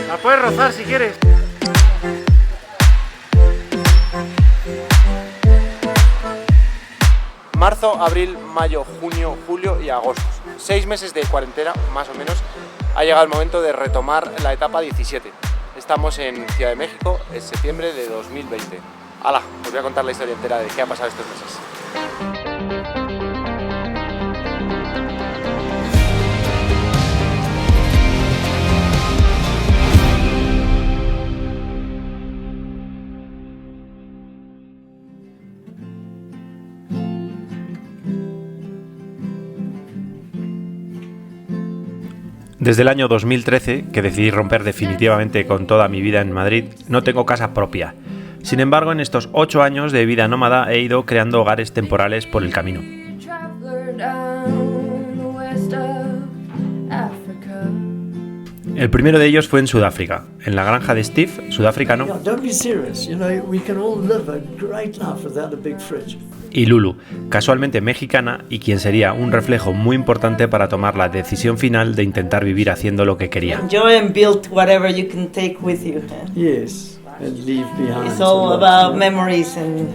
La puedes rozar si quieres. Marzo, abril, mayo, junio, julio y agosto. 6 meses de cuarentena, más o menos. Ha llegado el momento de retomar la etapa 17. Estamos en Ciudad de México, es septiembre de 2020. ¡Hala! Os voy a contar la historia entera de qué ha pasado estos meses. Desde el año 2013, que decidí romper definitivamente con toda mi vida en Madrid, no tengo casa propia. Sin embargo, en estos 8 años de vida nómada he ido creando hogares temporales por el camino. El primero de ellos fue en Sudáfrica, en la granja de Steve, sudafricano, y Lulu, casualmente mexicana y quien sería un reflejo muy importante para tomar la decisión final de intentar vivir haciendo lo que quería. Enjoy and build whatever you can take with you. Yes, and leave behind. It's all about memories and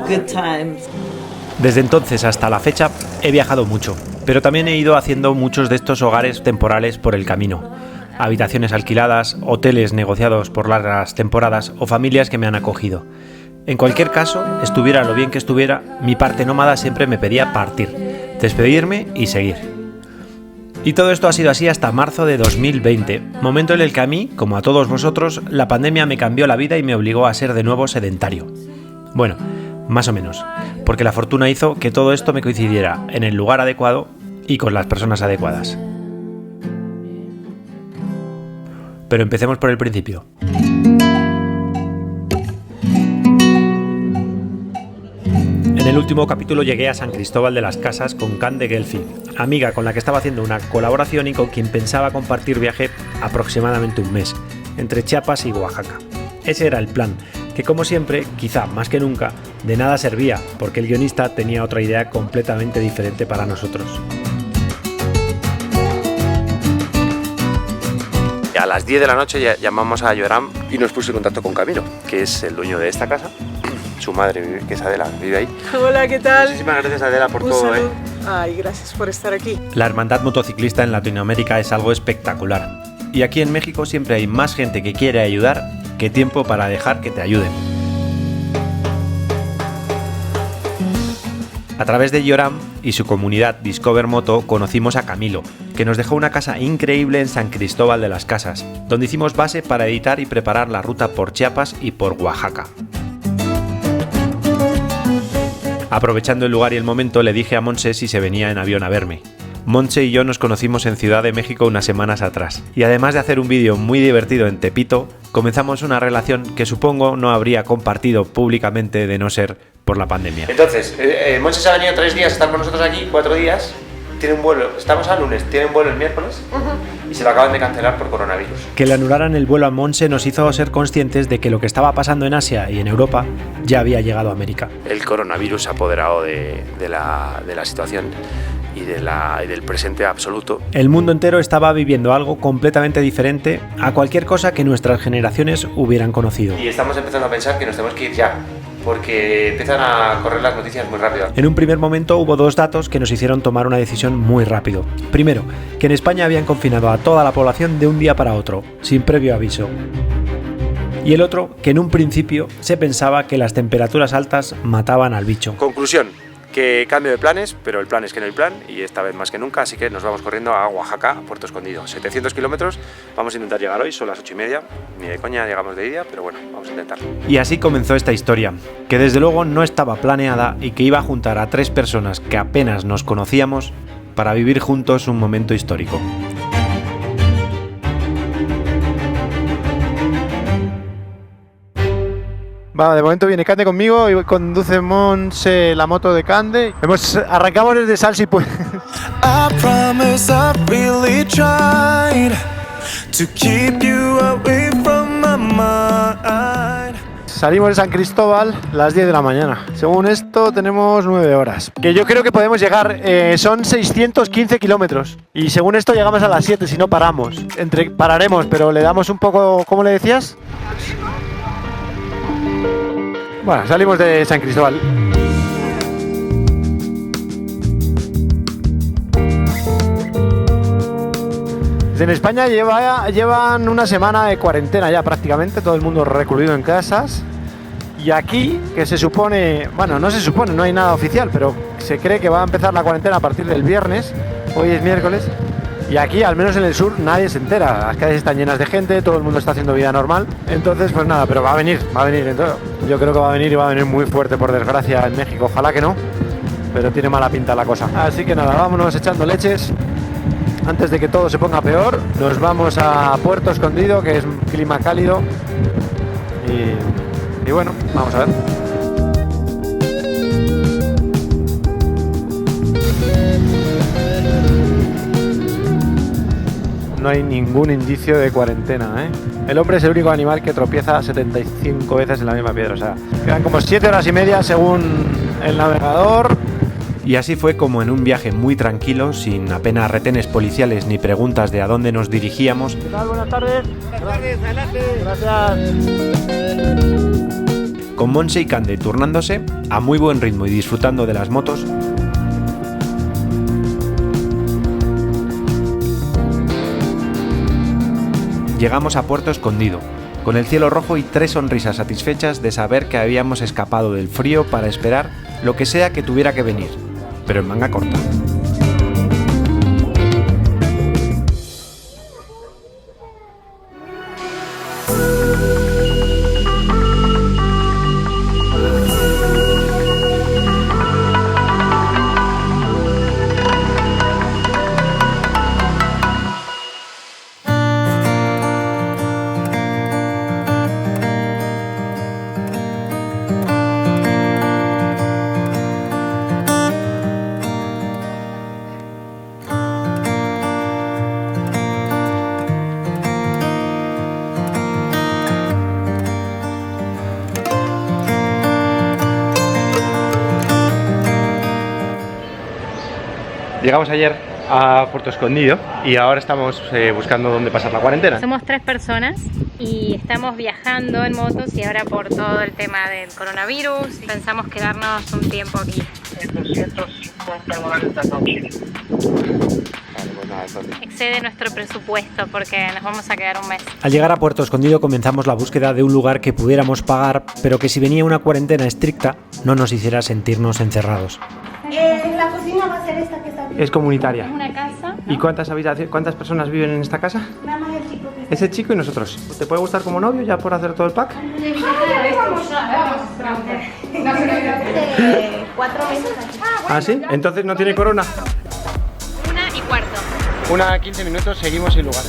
good times. Desde entonces hasta la fecha he viajado mucho, pero también he ido haciendo muchos de estos hogares temporales por el camino. Habitaciones alquiladas, hoteles negociados por largas temporadas o familias que me han acogido. En cualquier caso, estuviera lo bien que estuviera, mi parte nómada siempre me pedía partir, despedirme y seguir. Y todo esto ha sido así hasta marzo de 2020, momento en el que a mí, como a todos vosotros, la pandemia me cambió la vida y me obligó a ser de nuevo sedentario. Bueno, más o menos, porque la fortuna hizo que todo esto me coincidiera en el lugar adecuado y con las personas adecuadas. Pero empecemos por el principio. En el último capítulo llegué a San Cristóbal de las Casas con Cande Gelfi, amiga con la que estaba haciendo una colaboración y con quien pensaba compartir viaje aproximadamente un mes, entre Chiapas y Oaxaca. Ese era el plan, que como siempre, quizá más que nunca, de nada servía, porque el guionista tenía otra idea completamente diferente para nosotros. A las 10 de la noche llamamos a Joram y nos puso en contacto con Camilo, que es el dueño de esta casa. Su madre, que es Adela, vive ahí. Hola, ¿qué tal? Muchísimas gracias, Adela, por todo. Ay, gracias por estar aquí. La hermandad motociclista en Latinoamérica es algo espectacular. Y aquí en México siempre hay más gente que quiere ayudar que tiempo para dejar que te ayuden. A través de Joram y su comunidad Discover Moto conocimos a Camilo, que nos dejó una casa increíble en San Cristóbal de las Casas, donde hicimos base para editar y preparar la ruta por Chiapas y por Oaxaca. Aprovechando el lugar y el momento, le dije a Montse si se venía en avión a verme. Montse y yo nos conocimos en Ciudad de México unas semanas atrás, y además de hacer un vídeo muy divertido en Tepito, comenzamos una relación que supongo no habría compartido públicamente de no ser por la pandemia. Entonces, Montse se ha venido 3 días a estar con nosotros aquí, 4 días, tiene un vuelo, estamos a lunes, tiene un vuelo el miércoles y se lo acaban de cancelar por coronavirus. Que le anularan el vuelo a Montse nos hizo ser conscientes de que lo que estaba pasando en Asia y en Europa ya había llegado a América. El coronavirus se ha apoderado de la situación y del presente absoluto. El mundo entero estaba viviendo algo completamente diferente a cualquier cosa que nuestras generaciones hubieran conocido. Y estamos empezando a pensar que nos tenemos que ir ya, porque empiezan a correr las noticias muy rápido. En un primer momento hubo 2 datos que nos hicieron tomar una decisión muy rápido. Primero, que en España habían confinado a toda la población de un día para otro, sin previo aviso. Y el otro, que en un principio se pensaba que las temperaturas altas mataban al bicho. Conclusión, que cambio de planes, pero el plan es que no hay plan y esta vez más que nunca, así que nos vamos corriendo a Oaxaca, a Puerto Escondido. 700 kilómetros, vamos a intentar llegar hoy, son las 8:30, ni de coña llegamos de día, pero bueno, vamos a intentarlo. Y así comenzó esta historia, que desde luego no estaba planeada y que iba a juntar a 3 personas que apenas nos conocíamos para vivir juntos un momento histórico. Va, de momento viene Cande conmigo y conduce Montse la moto de Cande. Arrancamos desde Salsi, pues. I promise I really tried to keep you away from my mind. salimos de San Cristóbal a las 10 de la mañana. Según esto tenemos 9 horas. Que yo creo que podemos llegar, son 615 kilómetros. Y según esto llegamos a las 7 si no paramos. Pararemos, pero le damos un poco, ¿cómo le decías? Bueno, salimos de San Cristóbal. En España llevan una semana de cuarentena ya prácticamente, todo el mundo recluido en casas. Y aquí, que se supone, bueno, no se supone, no hay nada oficial, pero se cree que va a empezar la cuarentena a partir del viernes, hoy es miércoles, y aquí, al menos en el sur, nadie se entera. Las calles están llenas de gente, todo el mundo está haciendo vida normal. Entonces, pues nada, pero va a venir. Entonces, yo creo que va a venir y va a venir muy fuerte, por desgracia, en México. Ojalá que no, pero tiene mala pinta la cosa. Así que nada, vámonos echando leches. Antes de que todo se ponga peor, nos vamos a Puerto Escondido, que es un clima cálido. Y bueno, vamos a ver. No hay ningún indicio de cuarentena, ¿eh? El hombre es el único animal que tropieza 75 veces en la misma piedra. O sea, quedan como 7 horas y media según el navegador. Y así fue como en un viaje muy tranquilo, sin apenas retenes policiales ni preguntas de a dónde nos dirigíamos. ¿Qué tal? Buenas tardes. Buenas tardes, adelante. Gracias. Con Montse y Cande turnándose, a muy buen ritmo y disfrutando de las motos, llegamos a Puerto Escondido, con el cielo rojo y 3 sonrisas satisfechas de saber que habíamos escapado del frío para esperar lo que sea que tuviera que venir, pero en manga corta. Llegamos ayer a Puerto Escondido y ahora estamos buscando dónde pasar la cuarentena. Somos 3 personas y estamos viajando en motos y ahora por todo el tema del coronavirus pensamos quedarnos un tiempo aquí. Excede nuestro presupuesto porque nos vamos a quedar un mes. Al llegar a Puerto Escondido comenzamos la búsqueda de un lugar que pudiéramos pagar, pero que si venía una cuarentena estricta no nos hiciera sentirnos encerrados. La cocina va a ser esta que está aquí. Es comunitaria. Es una casa. ¿Y cuántas personas viven en esta casa? Nada más el chico que está. Ese chico y nosotros. ¿Te puede gustar como novio ya por hacer todo el pack? 4 meses aquí. ¿Ah, sí? Entonces no tiene corona. 1:15. 1:15 minutos, seguimos sin lugar.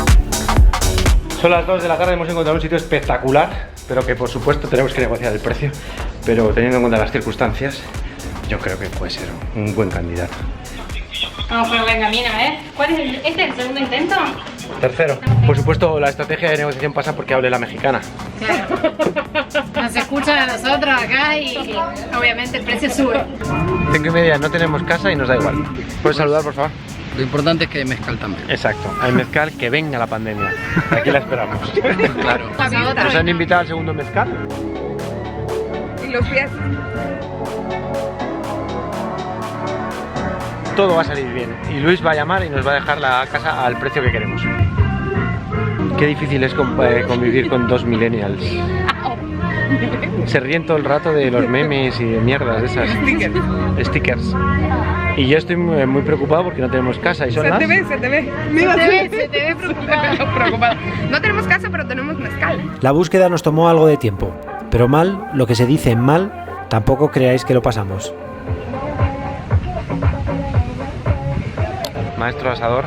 Son las 2 de la tarde, hemos encontrado un sitio espectacular, pero que por supuesto tenemos que negociar el precio. Pero teniendo en cuenta las circunstancias, yo creo que puede ser un buen candidato. Vamos por buen camino, ¿eh? ¿Cuál es ¿Este es el segundo intento? Tercero. Por supuesto, la estrategia de negociación pasa porque hable la mexicana. Claro. Nos escuchan a nosotros acá y obviamente el precio sube. 5:30, no tenemos casa y nos da igual. ¿Puedes saludar, por favor? Lo importante es que hay mezcal también. Exacto, hay mezcal, que venga la pandemia. Aquí la esperamos. Claro. ¿Nos han invitado al segundo mezcal? Y los pies. Todo va a salir bien y Luis va a llamar y nos va a dejar la casa al precio que queremos. Qué difícil es convivir con 2 millennials. Se ríen todo el rato de los memes y de mierdas de esas. Stickers. Y yo estoy muy preocupado porque no tenemos casa y son las... Se te ve. Mira, Se te ve preocupado. No tenemos casa, pero tenemos mezcal. La búsqueda nos tomó algo de tiempo, pero mal, lo que se dice mal, tampoco creáis que lo pasamos. Maestro asador,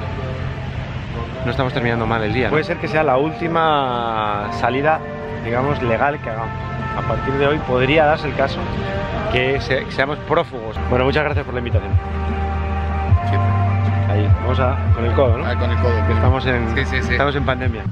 no estamos terminando mal el día, ¿no? Puede ser que sea la última salida, digamos, legal que hagamos. A partir de hoy podría darse el caso que seamos prófugos. Bueno, muchas gracias por la invitación. Sí. Ahí, vamos con el codo, ¿no? Ah, con el codo. Que estamos en, Sí. Estamos en pandemia.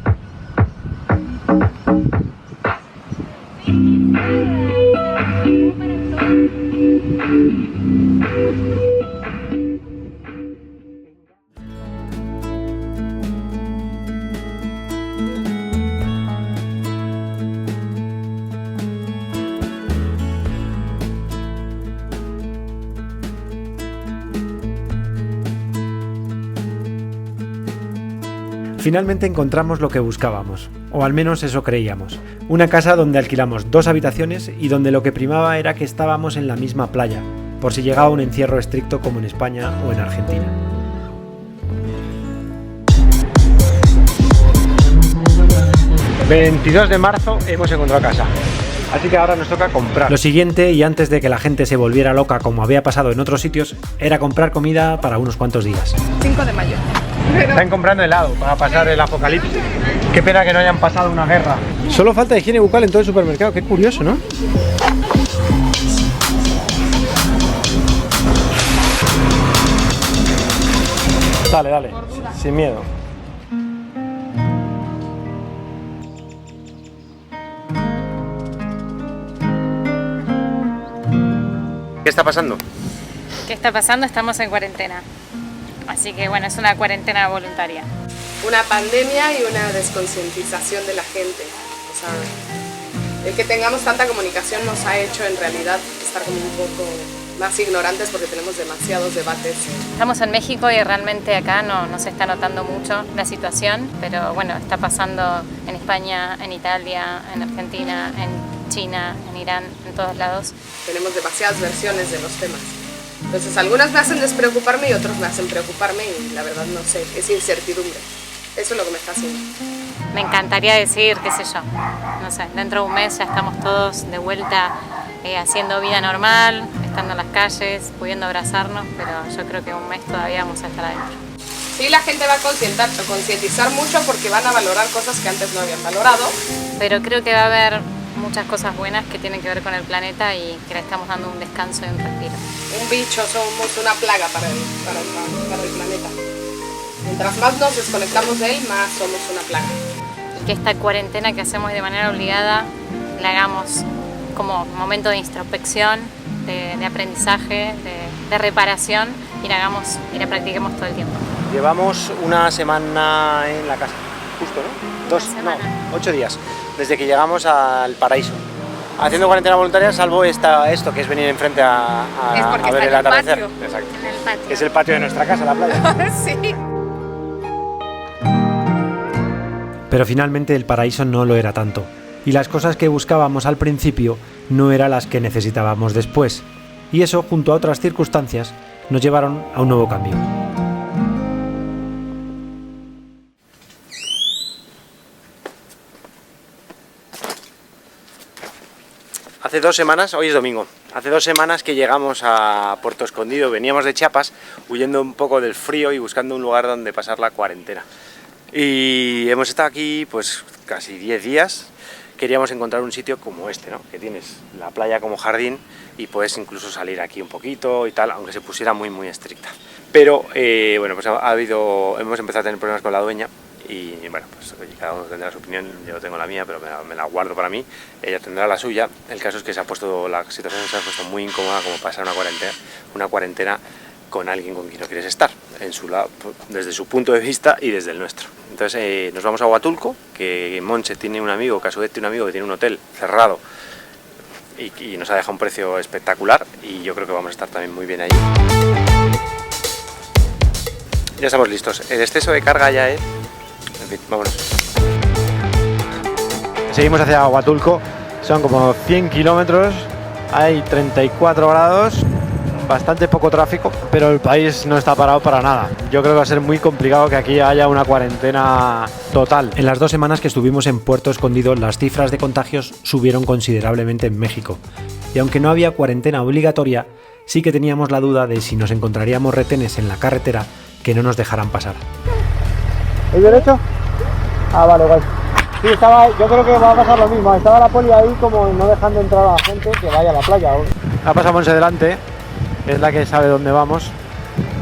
Finalmente encontramos lo que buscábamos, o al menos eso creíamos. Una casa donde alquilamos 2 habitaciones y donde lo que primaba era que estábamos en la misma playa, por si llegaba un encierro estricto como en España o en Argentina. ...22 de marzo hemos encontrado casa. Así que ahora nos toca comprar. Lo siguiente, y antes de que la gente se volviera loca como había pasado en otros sitios, era comprar comida para unos cuantos días. 5 de mayo. Están comprando helado para pasar el apocalipsis. Qué pena que no hayan pasado una guerra. Solo falta higiene bucal en todo el supermercado. Qué curioso, ¿no? Dale, dale. Sin miedo. ¿Qué está pasando? ¿Qué está pasando? Estamos en cuarentena. Así que bueno, es una cuarentena voluntaria. Una pandemia y una desconcientización de la gente. O sea, el que tengamos tanta comunicación nos ha hecho en realidad estar como un poco más ignorantes porque tenemos demasiados debates. Estamos en México y realmente acá no se está notando mucho la situación, pero bueno, está pasando en España, en Italia, en Argentina, en China, en Irán, en todos lados. Tenemos demasiadas versiones de los temas. Entonces algunas me hacen despreocuparme y otros me hacen preocuparme y la verdad no sé, es incertidumbre. Eso es lo que me está haciendo. Me encantaría decir, qué sé yo, no sé, dentro de un mes ya estamos todos de vuelta haciendo vida normal, estando en las calles, pudiendo abrazarnos, pero yo creo que un mes todavía vamos a estar adentro. Sí, la gente va a concientizar mucho porque van a valorar cosas que antes no habían valorado. Pero creo que va a haber muchas cosas buenas que tienen que ver con el planeta y que le estamos dando un descanso y un respiro. Un bicho, somos una plaga para el planeta. Mientras más nos desconectamos de él, más somos una plaga. Y que esta cuarentena que hacemos de manera obligada la hagamos como momento de introspección, de aprendizaje, de reparación y la practiquemos todo el tiempo. Llevamos una semana en la casa, justo, ¿no? 8 días, desde que llegamos al paraíso. Haciendo cuarentena voluntaria, salvo esto que es venir enfrente a ver el atardecer. Exacto. En el patio. Es el patio de nuestra casa, la playa. Sí. Pero finalmente el paraíso no lo era tanto, y las cosas que buscábamos al principio no eran las que necesitábamos después, y eso, junto a otras circunstancias, nos llevaron a un nuevo cambio. Hace 2 semanas, hoy es domingo, hace 2 semanas que llegamos a Puerto Escondido, veníamos de Chiapas, huyendo un poco del frío y buscando un lugar donde pasar la cuarentena. Y hemos estado aquí pues casi 10 días, queríamos encontrar un sitio como este, ¿no? Que tienes la playa como jardín y puedes incluso salir aquí un poquito y tal, aunque se pusiera muy estricta. Pero bueno, pues hemos empezado a tener problemas con la dueña y bueno, pues cada uno tendrá su opinión, yo tengo la mía, pero me la guardo para mí, ella tendrá la suya. El caso es que la situación se ha puesto muy incómoda como pasar una cuarentena con alguien con quien no quieres estar, desde su punto de vista y desde el nuestro. Entonces nos vamos a Huatulco, que Montse tiene un amigo, que a su vez tiene un amigo que tiene un hotel cerrado y nos ha dejado un precio espectacular y yo creo que vamos a estar también muy bien ahí. Ya estamos listos, el exceso de carga ya es... En fin, vámonos. Seguimos hacia Huatulco, son como 100 kilómetros, hay 34 grados, bastante poco tráfico, pero el país no está parado para nada. Yo creo que va a ser muy complicado que aquí haya una cuarentena total. En las 2 semanas que estuvimos en Puerto Escondido, las cifras de contagios subieron considerablemente en México. Y aunque no había cuarentena obligatoria, sí que teníamos la duda de si nos encontraríamos retenes en la carretera que no nos dejaran pasar. ¿El derecho? Ah, vale. Sí, yo creo que va a pasar lo mismo. Estaba la poli ahí como no dejando entrar a la gente que vaya a la playa. Ha pasado Monse delante, es la que sabe dónde vamos.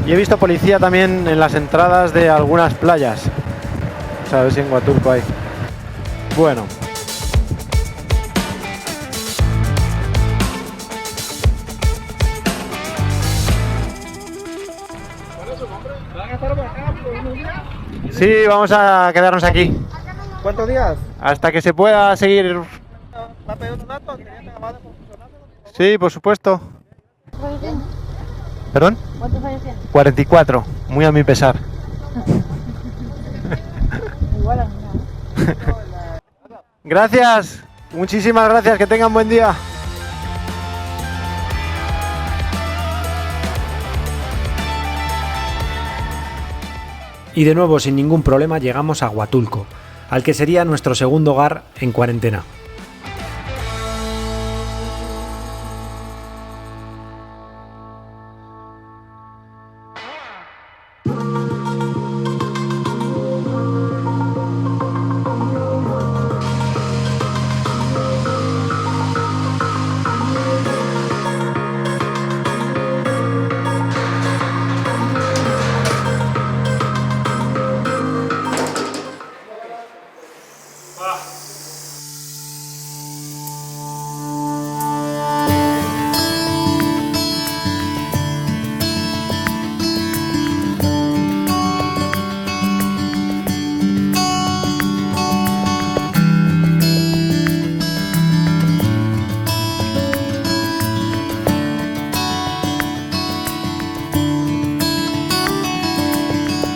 Y he visto policía también en las entradas de algunas playas. O sea, a ver si en Huatulco hay. Bueno. Sí, vamos a quedarnos aquí. ¿Cuántos días? Hasta que se pueda seguir. ¿Va a pedir otro dato? Sí, por supuesto. ¿Perdón? ¿Cuántos años tienes? 44, muy a mi pesar. igual a mí. Gracias, muchísimas gracias, que tengan buen día. Y de nuevo, sin ningún problema, llegamos a Huatulco, al que sería nuestro segundo hogar en cuarentena.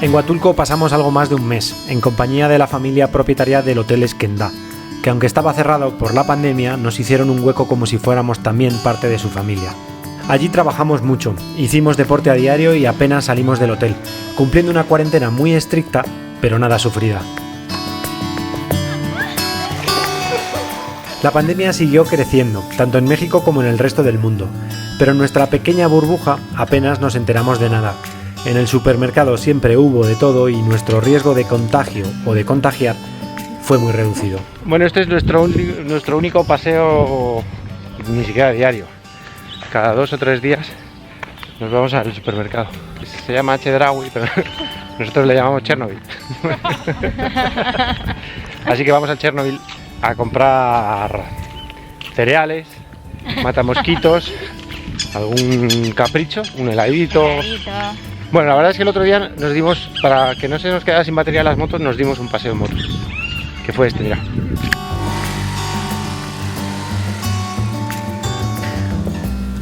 En Huatulco pasamos algo más de un mes, en compañía de la familia propietaria del Hotel Esquendá, que aunque estaba cerrado por la pandemia, nos hicieron un hueco como si fuéramos también parte de su familia. Allí trabajamos mucho, hicimos deporte a diario y apenas salimos del hotel, cumpliendo una cuarentena muy estricta, pero nada sufrida. La pandemia siguió creciendo, tanto en México como en el resto del mundo, pero en nuestra pequeña burbuja apenas nos enteramos de nada. En el supermercado siempre hubo de todo y nuestro riesgo de contagio o de contagiar fue muy reducido. Bueno, este es nuestro único paseo, ni siquiera diario. Cada 2 o 3 días nos vamos al supermercado. Se llama Chedraui, pero nosotros le llamamos Chernobyl. Así que vamos al Chernobyl a comprar cereales, matamosquitos, algún capricho, un heladito. Bueno, la verdad es que el otro día nos dimos, para que no se nos quedara sin batería las motos, nos dimos un paseo en moto, que fue este, mira.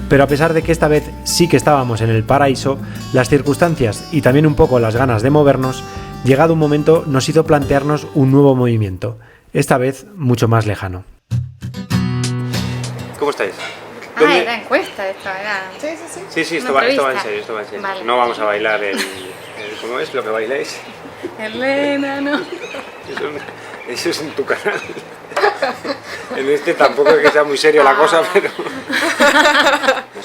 Pero a pesar de que esta vez sí que estábamos en el paraíso, las circunstancias y también un poco las ganas de movernos, llegado un momento nos hizo plantearnos un nuevo movimiento, esta vez mucho más lejano. ¿Cómo estáis? Ah, era encuesta esto, era... Sí, esto va en serio, Vale. No vamos a bailar el ¿cómo es lo que bailáis? Elena, no. Eso es en tu canal. En este tampoco es que sea muy serio la cosa, pero...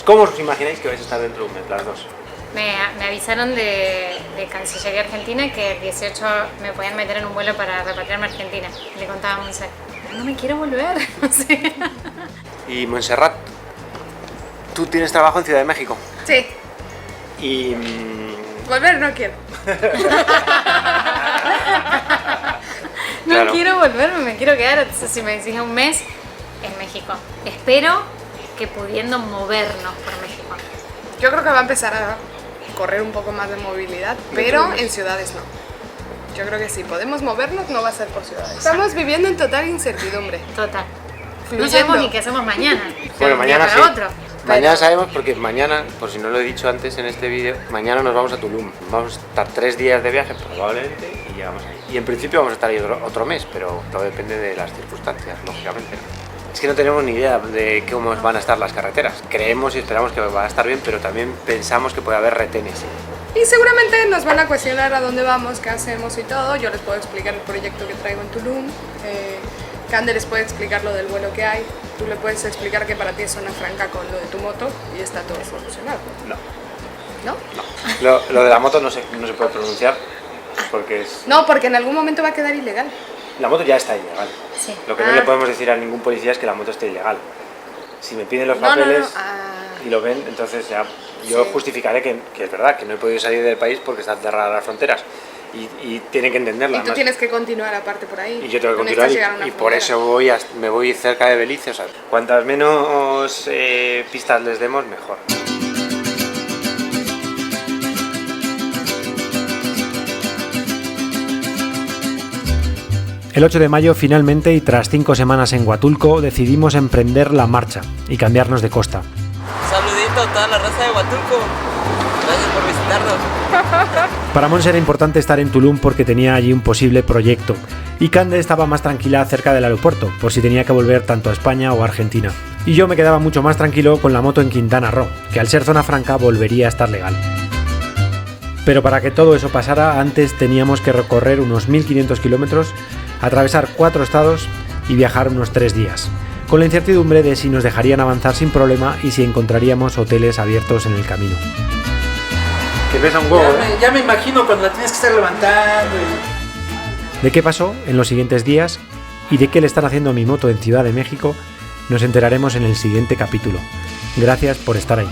¿Cómo os imagináis que vais a estar dentro de un mes, las dos? Me avisaron de Cancillería Argentina que el 18 me podían meter en un vuelo para repatriarme a Argentina. Le contaba a Monse, no me quiero volver, no sé. Y Montserrat, tú tienes trabajo en Ciudad de México. Sí. Y... volver no quiero. No Claro. quiero volverme, me quiero quedar. Entonces, si me decís un mes, en México. Espero que pudiendo movernos por México. Yo creo que va a empezar a correr un poco más de movilidad, pero en ciudades no. Yo creo que si podemos movernos, no va a ser por ciudades. Estamos viviendo en total incertidumbre. Total. No Fluyendo. sabemos ni qué hacemos mañana. Bueno, mañana para sí. otro. Mañana sabemos porque mañana, por si no lo he dicho antes en este vídeo, mañana nos vamos a Tulum. Vamos a estar 3 días de viaje probablemente y llegamos ahí. Y en principio vamos a estar ahí otro mes, pero todo depende de las circunstancias, lógicamente. Es que no tenemos ni idea de cómo van a estar las carreteras. Creemos y esperamos que van a estar bien, pero también pensamos que puede haber retenes. Y seguramente nos van a cuestionar a dónde vamos, qué hacemos y todo. Yo les puedo explicar el proyecto que traigo en Tulum. Cande les puede explicar lo del vuelo que hay. Tú le puedes explicar que para ti es zona franca con lo de tu moto y está todo solucionado. No. ¿No? Lo de la moto no se puede pronunciar porque es... No, porque en algún momento va a quedar ilegal. La moto ya está ilegal. Sí. Lo que no le podemos decir a ningún policía es que la moto esté ilegal. Si me piden los papeles y lo ven, entonces ya yo justificaré que es verdad, que no he podido salir del país porque están cerradas las fronteras. Y tienen que entenderla. Y tú tienes que continuar aparte por ahí. Y yo tengo que continuar y por eso me voy cerca de Belice. O sea, cuantas menos pistas les demos, mejor. El 8 de mayo finalmente y tras 5 semanas en Huatulco decidimos emprender la marcha y cambiarnos de costa. Saludito a toda la raza de Huatulco. Gracias por visitarnos. Para Montse era importante estar en Tulum porque tenía allí un posible proyecto, y Cande estaba más tranquila cerca del aeropuerto, por si tenía que volver tanto a España o a Argentina. Y yo me quedaba mucho más tranquilo con la moto en Quintana Roo, que al ser zona franca volvería a estar legal. Pero para que todo eso pasara, antes teníamos que recorrer unos 1500 kilómetros, atravesar 4 estados y viajar unos 3 días, con la incertidumbre de si nos dejarían avanzar sin problema y si encontraríamos hoteles abiertos en el camino. Que pesa un huevo, Ya me imagino cuando la tienes que estar levantando. De qué pasó en los siguientes días y de qué le están haciendo a mi moto en Ciudad de México nos enteraremos en el siguiente capítulo. Gracias por estar ahí.